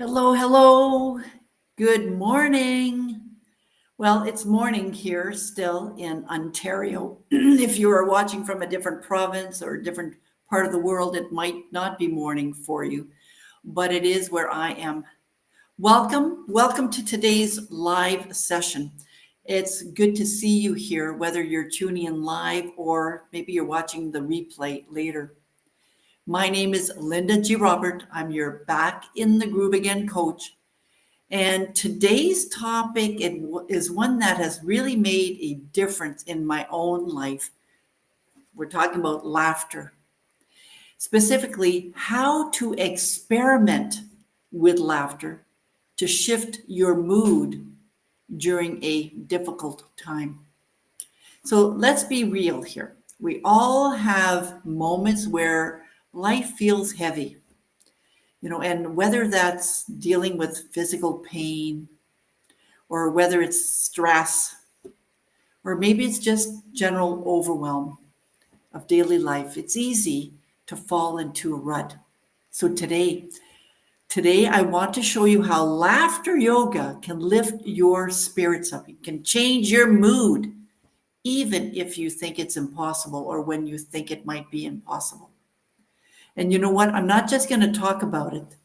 Hello, hello. Good morning. Well, it's morning here still in Ontario. If you are watching from a different province or a different part of the world, it might not be morning for you, but it is where I am. Welcome to today's live session. It's good to see you here, whether you're tuning in live or maybe you're watching the replay later. My name is Linda G. Robert. I'm your Back in the Groove Again coach. And today's topic is one that has really made a difference in my own life. We're talking about laughter, specifically how to experiment with laughter to shift your mood during a difficult time. So let's be real here. We all have moments where life feels heavy, and whether that's dealing with physical pain or whether it's stress, or maybe it's just general overwhelm of daily life, it's easy to fall into a rut. So today I want to show you how laughter yoga can lift your spirits up. It can change your mood, even if you think it's impossible or when you think it might be impossible. And you know what? I'm not just going to talk about it.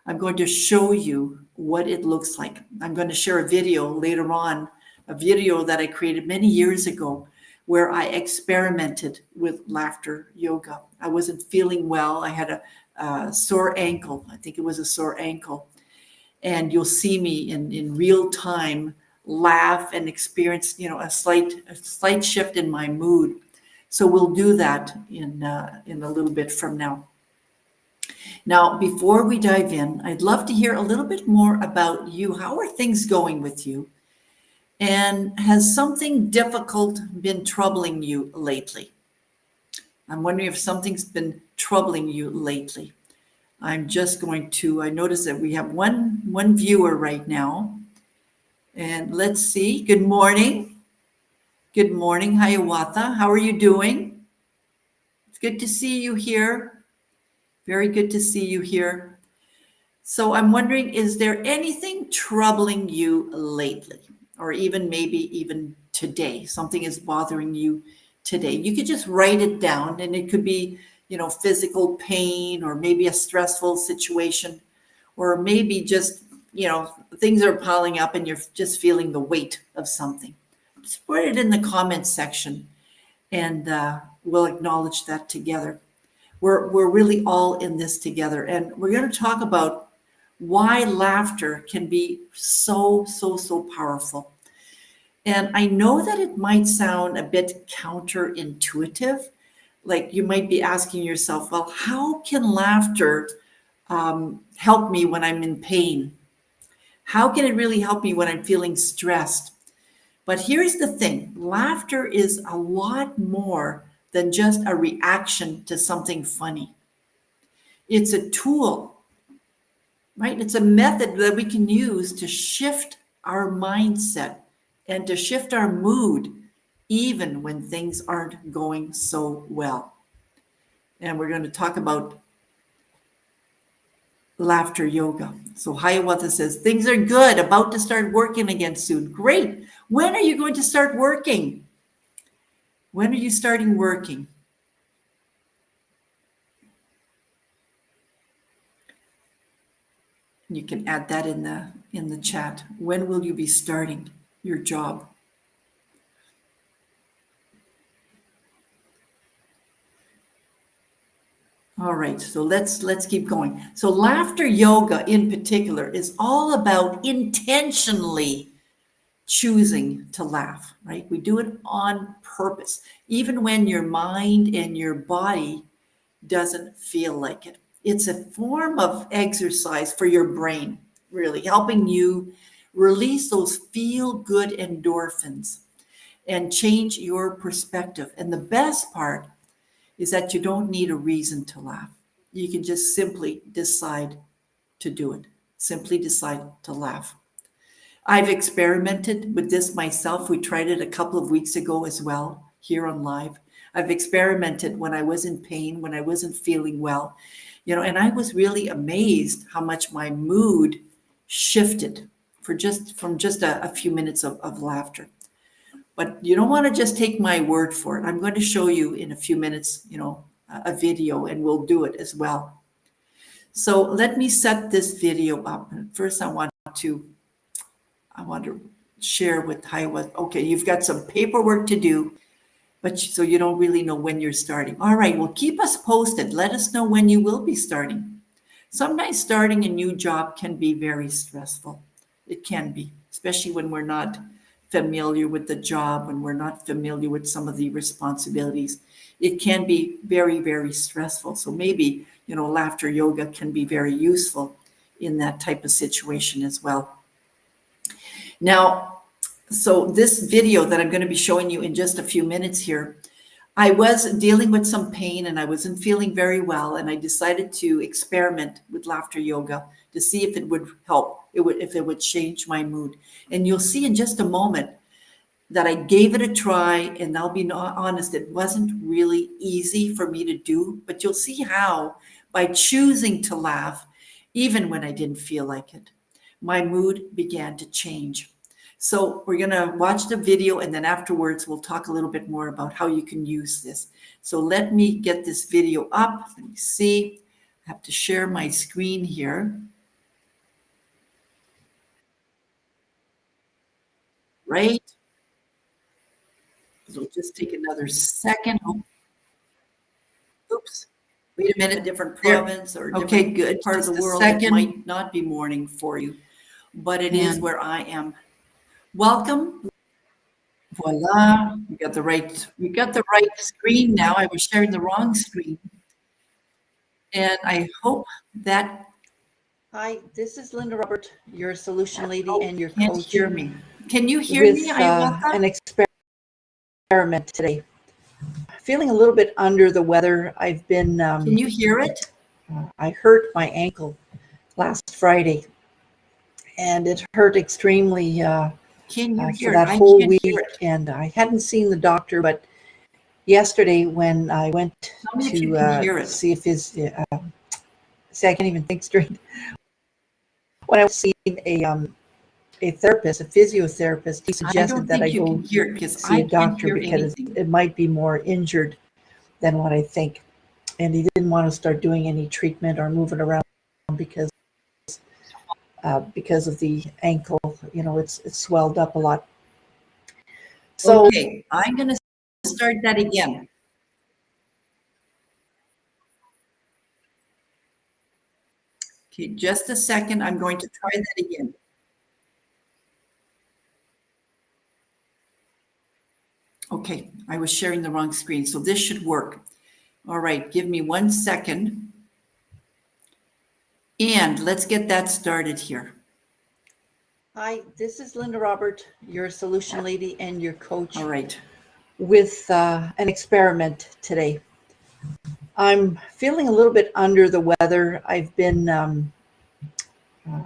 I'm going to show you what it looks like. I'm going to share a video later on, a video that I created many years ago where I experimented with laughter yoga. I wasn't feeling well. I had a sore ankle. I think it was a sore ankle. And you'll see me in real time laugh and experience, a slight shift in my mood. So we'll do that in a little bit from now. Now, before we dive in, I'd love to hear a little bit more about you. How are things going with you? And has something difficult been troubling you lately? I'm wondering if something's been troubling you lately. I'm just going to, I notice that we have one viewer right now. And let's see. Good morning. Good morning, Hiawatha. How are you doing? It's good to see you here. Very good to see you here. So I'm wondering, is there anything troubling you lately? Or maybe even today? Something is bothering you today. You could just write it down, and it could be, physical pain, or maybe a stressful situation, or maybe just, things are piling up and you're just feeling the weight of something. Just put it in the comments section, and we'll acknowledge that together. We're really all in this together. And we're going to talk about why laughter can be so powerful. And I know that it might sound a bit counterintuitive. Like you might be asking yourself, well, how can laughter help me when I'm in pain? How can it really help me when I'm feeling stressed? But here's the thing. Laughter is a lot more than just a reaction to something funny. It's a tool, right? It's a method that we can use to shift our mindset and to shift our mood, even when things aren't going so well. And we're going to talk about laughter yoga. So Hiawatha says, things are good, about to start working again soon. Great. When are you going to start working? When are you starting working? You can add that in the chat. When will you be starting your job? All right, so let's keep going. So laughter yoga in particular is all about intentionally choosing to laugh, right? We do it on purpose, even when your mind and your body doesn't feel like it. It's a form of exercise for your brain, really helping you release those feel-good endorphins and change your perspective. And the best part is that you don't need a reason to laugh. You can just simply decide to do it. Simply decide to laugh. I've experimented with this myself. We tried it a couple of weeks ago as well, here on live. I've experimented when I was in pain, when I wasn't feeling well. And I was really amazed how much my mood shifted from just a few minutes of laughter. But you don't want to just take my word for it. I'm going to show you in a few minutes, a video, and we'll do it as well. So let me set this video up. First, I want to share with Taiwa. Okay, you've got some paperwork to do, but so you don't really know when you're starting. All right, well, keep us posted. Let us know when you will be starting. Sometimes starting a new job can be very stressful. It can be, especially when we're not familiar with the job, when we're not familiar with some of the responsibilities. It can be very, very stressful. So maybe, laughter yoga can be very useful in that type of situation as well. Now, so this video that I'm going to be showing you in just a few minutes here, I was dealing with some pain and I wasn't feeling very well, and I decided to experiment with laughter yoga to see if it would help, if it would change my mood. And you'll see in just a moment that I gave it a try, and I'll be honest, it wasn't really easy for me to do, but you'll see how by choosing to laugh, even when I didn't feel like it, my mood began to change. So we're going to watch the video, and then afterwards we'll talk a little bit more about how you can use this. So let me get this video up. Let me see. I have to share my screen here. Right? It'll just take another second. Oops. Wait a minute, different province or different good part of the world. It might not be morning for you, but it is where I am. Welcome. Voila. We got the right screen now. I was sharing the wrong screen. And I hope that Hi, this is Linda Robert, your solution lady and your can't coach. hear me. Can you hear with me? Hiawatha? an experiment today. Feeling a little bit under the weather. I've been. Can you hear it? I hurt my ankle last Friday, and it hurt extremely Can you hear for that it? I whole can't week. hear it. And I hadn't seen the doctor, but yesterday when I went Tell me if you can hear to it. see if his see, I can't even think straight. When I was seeing a therapist, a physiotherapist, he suggested that I go see a doctor because it might be more injured than what I think. And he didn't want to start doing any treatment or moving around because of the ankle. It's swelled up a lot. So Okay, I'm going to start that again. Okay, just a second. I'm going to try that again. Okay, I was sharing the wrong screen, so this should work. All right, give me 1 second. And let's get that started here. Hi, this is Linda Robert, your solution lady and your coach. All right. With an experiment today. I'm feeling a little bit under the weather. I've been.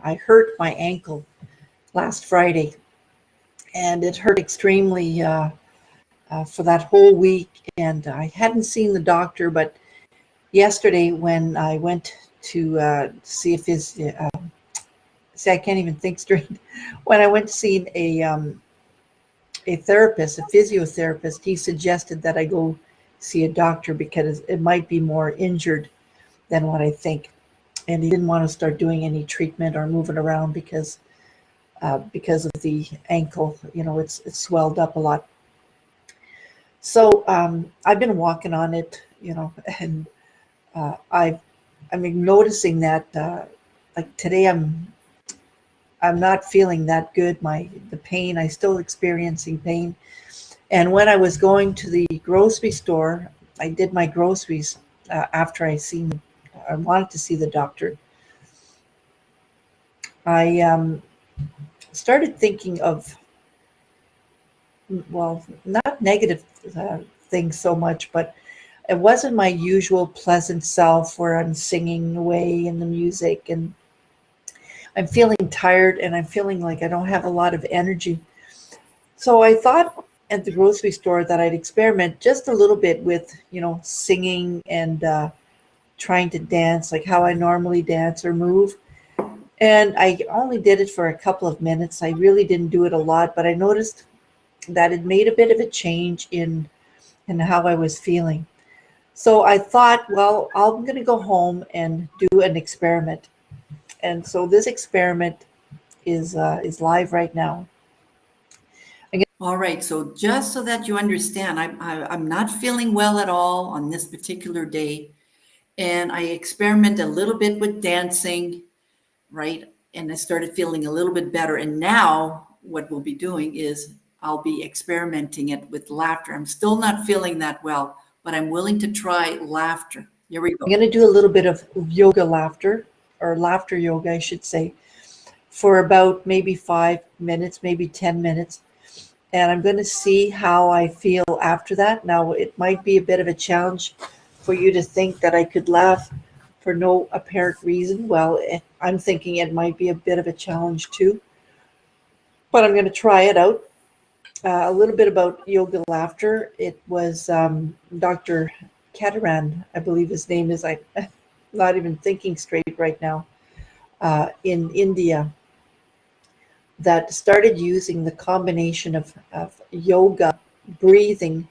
I hurt my ankle last Friday, and it hurt extremely for that whole week. And I hadn't seen the doctor, but yesterday when I went to see if his see, I can't even think straight. When I went to see a therapist, a physiotherapist, he suggested that I go see a doctor because it might be more injured than what I think. And he didn't want to start doing any treatment or moving around because of the ankle. It's swelled up a lot. So I've been walking on it, and I'm noticing that like today I'm not feeling that good. The pain, I still experiencing pain. And when I was going to the grocery store, I did my groceries after I wanted to see the doctor. I started thinking of, well, not negative things so much, but it wasn't my usual pleasant self where I'm singing away in the music, and I'm feeling tired and I'm feeling like I don't have a lot of energy. So I thought at the grocery store that I'd experiment just a little bit with, singing and trying to dance like how I normally dance or move. And I only did it for a couple of minutes. I really didn't do it a lot, but I noticed that it made a bit of a change in how I was feeling. So I thought, well, I'm going to go home and do an experiment. And so this experiment is live right now. All right, so just so that you understand, I'm not feeling well at all on this particular day, and I experiment a little bit with dancing, right? And I started feeling a little bit better. And now what we'll be doing is I'll be experimenting it with laughter. I'm still not feeling that well, but I'm willing to try laughter. Here we I'm go. going to do a little bit of yoga laughter, or laughter yoga, I should say, for about maybe 5 minutes, maybe 10 minutes. And I'm going to see how I feel after that. Now, it might be a bit of a challenge for you to think that I could laugh for no apparent reason. Well, I'm thinking it might be a bit of a challenge too, but I'm going to try it out. A little bit about yoga laughter. It was Dr. Kataran, I believe his name is. I'm not even thinking straight right now. In India, that started using the combination of yoga, breathing,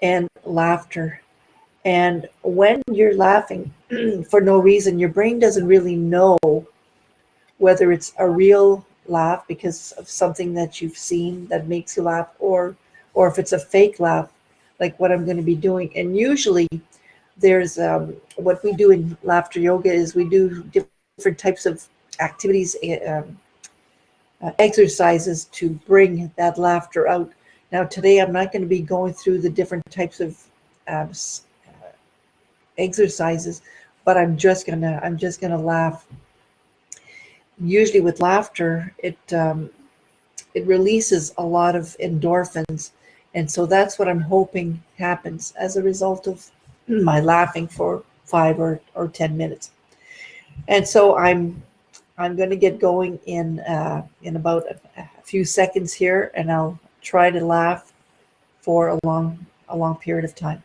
and laughter. And when you're laughing for no reason, your brain doesn't really know whether it's a real laugh because of something that you've seen that makes you laugh, or if it's a fake laugh, like what I'm going to be doing. And usually there's what we do in laughter yoga is we do different types of activities, exercises to bring that laughter out. Now today I'm not going to be going through the different types of um, exercises, but I'm just gonna laugh. Usually with laughter, it releases a lot of endorphins, and so that's what I'm hoping happens as a result of my laughing for 5 or 10 minutes. And so I'm going to get going in about a few seconds here, and I'll try to laugh for a long period of time.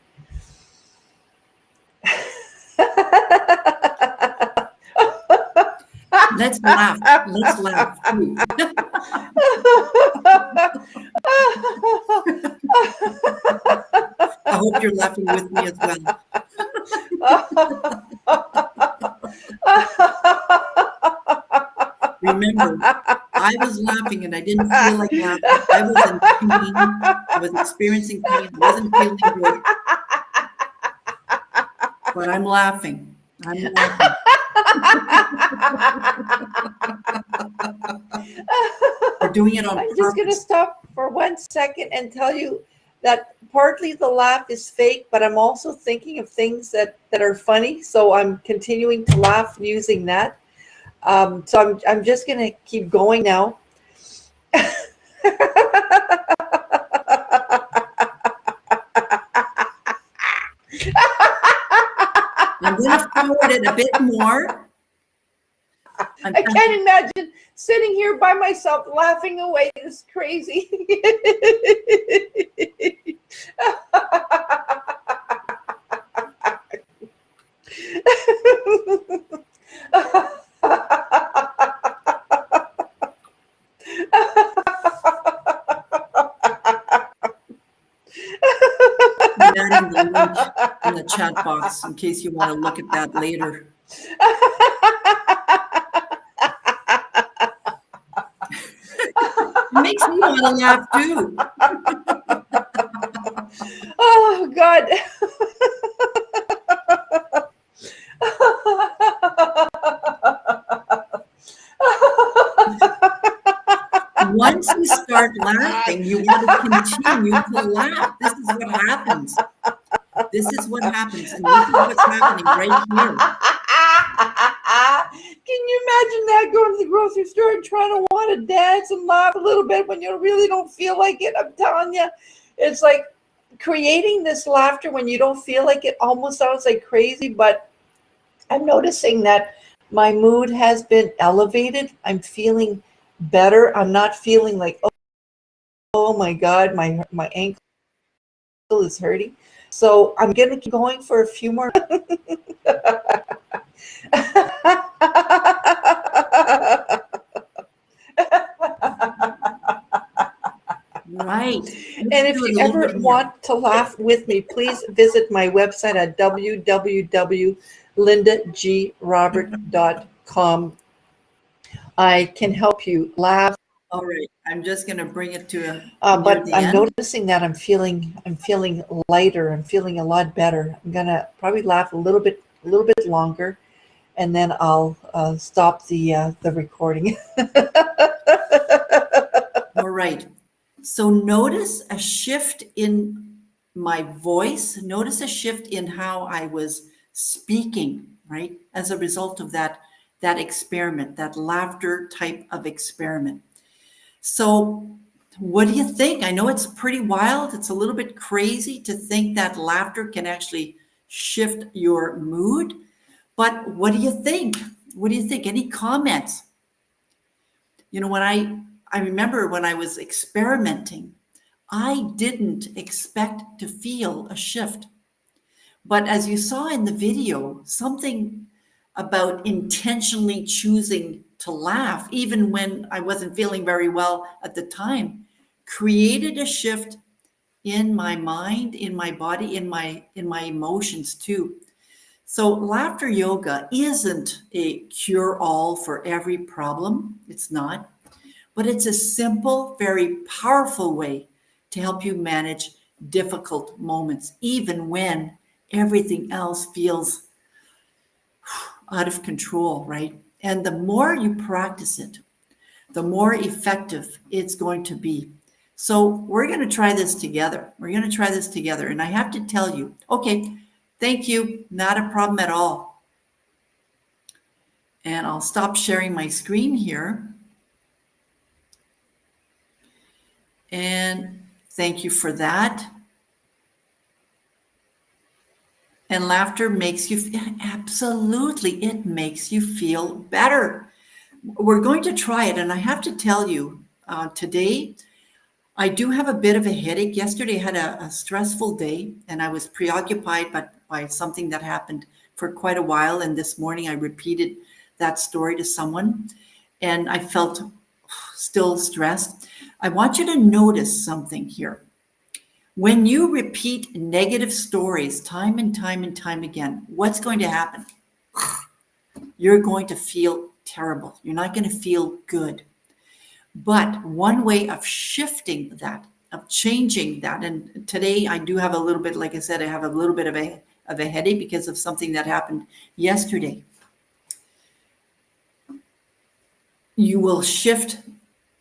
Let's laugh. Let's laugh too. I hope you're laughing with me as well. Remember, I was laughing and I didn't feel like laughing. I was in pain. I was experiencing pain. I wasn't feeling good, but I'm laughing. I'm laughing. We're doing it on I'm just going to purpose. stop for 1 second and tell you that partly the laugh is fake, but I'm also thinking of things that are funny. So I'm continuing to laugh using that. So I'm just going to keep going now. I'm going to forward it a bit more. I can't imagine sitting here by myself laughing away. This is crazy. I'm adding the link in the chat box in case you want to look at that later. It makes me want to laugh too. Oh God. Once you start laughing, you want to continue to laugh. This is what happens. This is what happens. And this is what's happening right here. Can you imagine that, going to the grocery store and trying to want to dance and laugh a little bit when you really don't feel like it? I'm telling you, it's like creating this laughter when you don't feel like it almost sounds like crazy, but I'm noticing that my mood has been elevated. I'm feeling better. I'm not feeling like, oh my God, my ankle is hurting. So I'm going to keep going for a few more. Right. Let's And if do it you a little ever bit more. want to laugh with me, please visit my website at www.lindagrobert.com. I can help you laugh, All right. I'm just going to bring it to near but the I'm end. noticing that I'm feeling lighter. I'm feeling a lot better. I'm gonna probably laugh a little bit longer, and then I'll stop the recording. All right. So notice a shift in my voice. Notice a shift in how I was speaking, right? As a result of that experiment, that laughter type of experiment. So what do you think? I know it's pretty wild. It's a little bit crazy to think that laughter can actually shift your mood. But what do you think? What do you think? Any comments? When I remember when I was experimenting, I didn't expect to feel a shift. But as you saw in the video, something about intentionally choosing to laugh, even when I wasn't feeling very well at the time, created a shift in my mind, in my body, in my emotions too. So laughter yoga isn't a cure all for every problem. It's not. But it's a simple, very powerful way to help you manage difficult moments, even when everything else feels out of control, right? And the more you practice it, the more effective it's going to be. So we're going to try this together. We're going to try this together. And I have to tell you, okay, thank you. Not a problem at all. And I'll stop sharing my screen here. And thank you for that. And laughter makes you, absolutely, it makes you feel better. We're going to try it. And I have to tell you, today, I do have a bit of a headache. Yesterday, I had a stressful day and I was preoccupied by something that happened for quite a while. And this morning, I repeated that story to someone and I felt still stressed. I want you to notice something here. When you repeat negative stories time and time and time again, what's going to happen? You're going to feel terrible. You're not going to feel good. But one way of shifting that, of changing that, and today I do have a little bit, like I said, I have a little bit of a headache because of something that happened yesterday. You will shift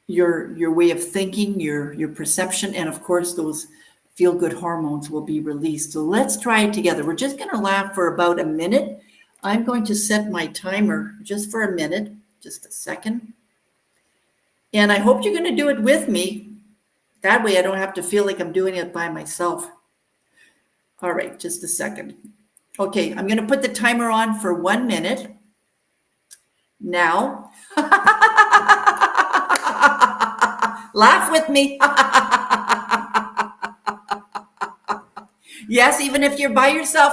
your way of thinking, your perception, and of course those feel good hormones will be released. So let's try it together. We're just going to laugh for about a minute. I'm going to set my timer just for a minute, just a second. And I hope you're going to do it with me. That way I don't have to feel like I'm doing it by myself. All right, just a second. Okay, I'm going to put the timer on for 1 minute. Now, laugh with me. Yes, even if you're by yourself.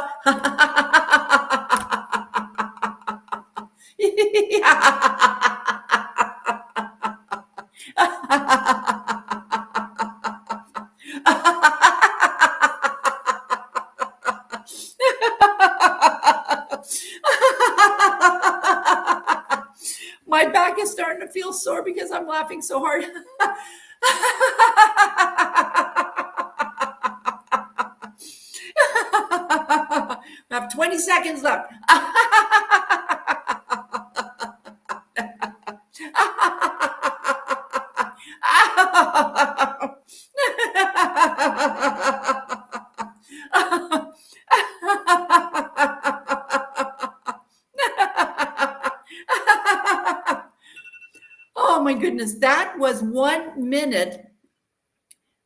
My back is starting to feel sore because I'm laughing so hard. I have 20 seconds left. Oh my goodness, that was 1 minute.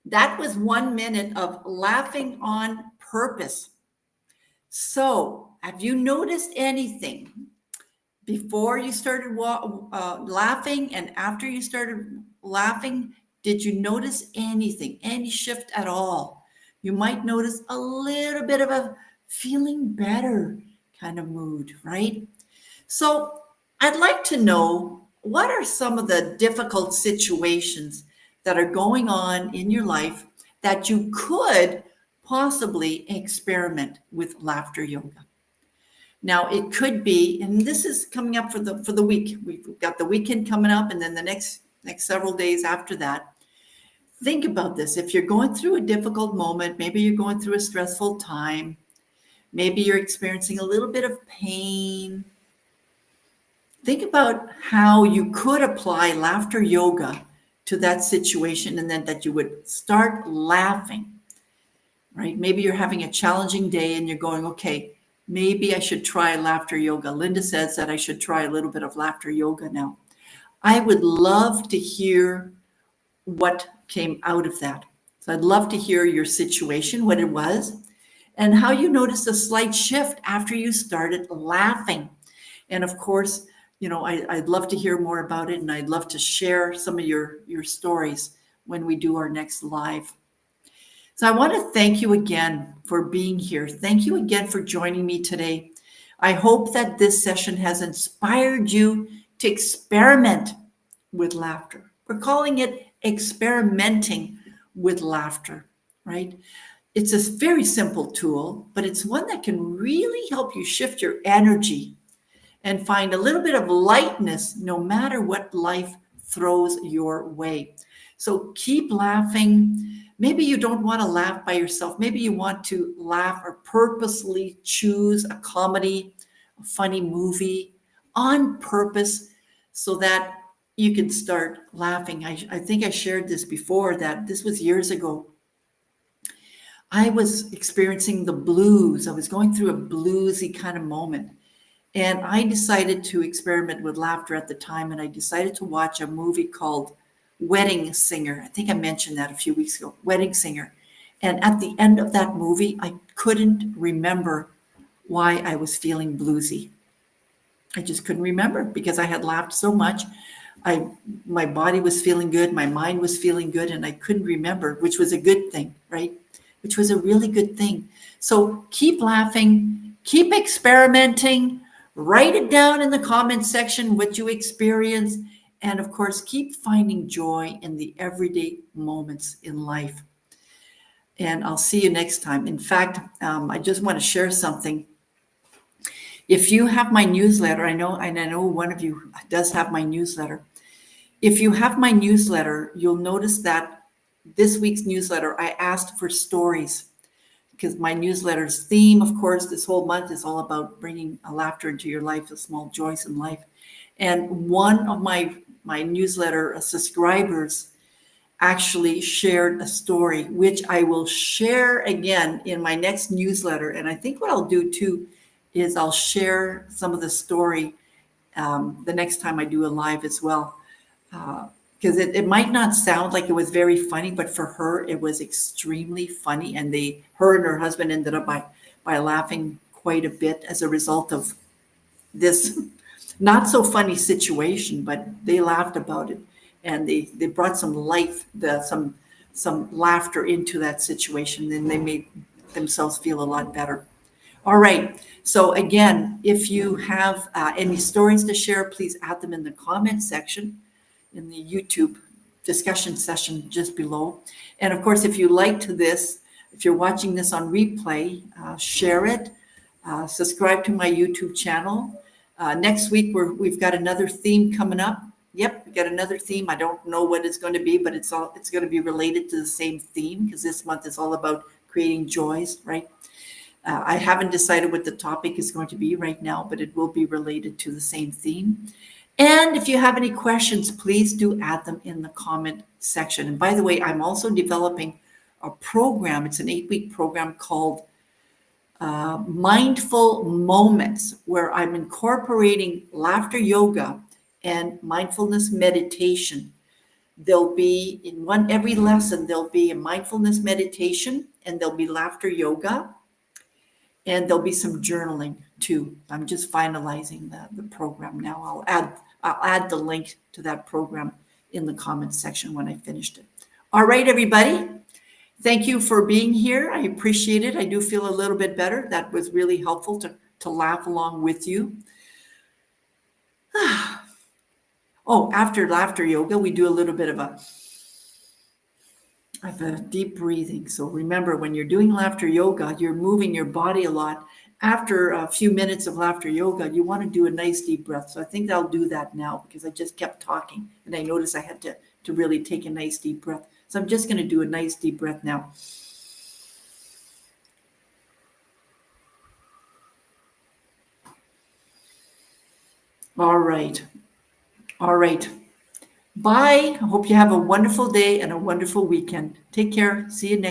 That was 1 minute of laughing on purpose. So, have you noticed anything before you started laughing and after you started laughing? Did you notice anything, any shift at all? You might notice a little bit of a feeling better kind of mood, right? So I'd like to know, what are some of the difficult situations that are going on in your life that you could possibly experiment with laughter yoga? Now it could be, and this is coming up for the week. We've got the weekend coming up, and then the next several days after that. Think about this. If you're going through a difficult moment, maybe you're going through a stressful time, maybe you're experiencing a little bit of pain. Think about how you could apply laughter yoga to that situation, and then that you would start laughing, right? Maybe you're having a challenging day and you're going, okay, maybe I should try laughter yoga. Linda says that I should try a little bit of laughter yoga now. I would love to hear what came out of that. So I'd love to hear your situation, what it was, and how you noticed a slight shift after you started laughing. And of course, I'd love to hear more about it, and I'd love to share some of your stories when we do our next live. So I want to thank you again for being here. Thank you again for joining me today. I hope that this session has inspired you to experiment with laughter. We're calling it experimenting with laughter, right? It's a very simple tool, but it's one that can really help you shift your energy and find a little bit of lightness no matter what life throws your way. So keep laughing. Maybe you don't want to laugh by yourself. Maybe you want to laugh or purposely choose a comedy, a funny movie on purpose so that you can start laughing. I think I shared this before, that this was years ago. I was experiencing the blues. I was going through a bluesy kind of moment. And I decided to experiment with laughter at the time. And I decided to watch a movie called Wedding Singer. I think I mentioned that a few weeks ago, Wedding Singer. And at the end of that movie, I couldn't remember why I was feeling bluesy. I just couldn't remember because I had laughed so much. My body was feeling good, my mind was feeling good, and I couldn't remember, which was a good thing, right? Which was a really good thing. So keep laughing, keep experimenting, write it down in the comments section what you experience, and of course, keep finding joy in the everyday moments in life. And I'll see you next time. In fact, I just want to share something. If you have my newsletter, I know one of you does have my newsletter. If you have my newsletter, you'll notice that this week's newsletter, I asked for stories, because my newsletter's theme, of course, this whole month is all about bringing a laughter into your life, the small joys in life. And one of my newsletter subscribers actually shared a story, which I will share again in my next newsletter. And I think what I'll do too is I'll share some of the story the next time I do a live as well. Because it might not sound like it was very funny, but for her, it was extremely funny. And her and her husband ended up by laughing quite a bit as a result of this not so funny situation, but they laughed about it. And they brought some life, some laughter into that situation. And they made themselves feel a lot better. All right. So again, if you have any stories to share, please add them in the comment section in the YouTube discussion session just below. And of course, if you liked this, if you're watching this on replay, share it, subscribe to my YouTube channel. Next week, we've got another theme coming up. Yep, we got another theme. I don't know what it's going to be, but it's going to be related to the same theme, because this month is all about creating joys, right? I haven't decided what the topic is going to be right now, but it will be related to the same theme. And if you have any questions, please do add them in the comment section. And by the way, I'm also developing a program. It's an 8-week program called Mindful Moments, where I'm incorporating laughter yoga and mindfulness meditation. There'll be every lesson, there'll be a mindfulness meditation, and there'll be laughter yoga. And there'll be some journaling too. I'm just finalizing the program now. I'll add the link to that program in the comments section when I finished it. All right, everybody. Thank you for being here. I appreciate it. I do feel a little bit better. That was really helpful to laugh along with you. Oh, after laughter yoga, we do a little bit of a deep breathing. So remember, when you're doing laughter yoga, you're moving your body a lot. After a few minutes of laughter yoga, you want to do a nice deep breath. So I think I'll do that now because I just kept talking and I noticed I had to really take a nice deep breath. So I'm just going to do a nice deep breath now. All right. All right. Bye. I hope you have a wonderful day and a wonderful weekend. Take care. See you next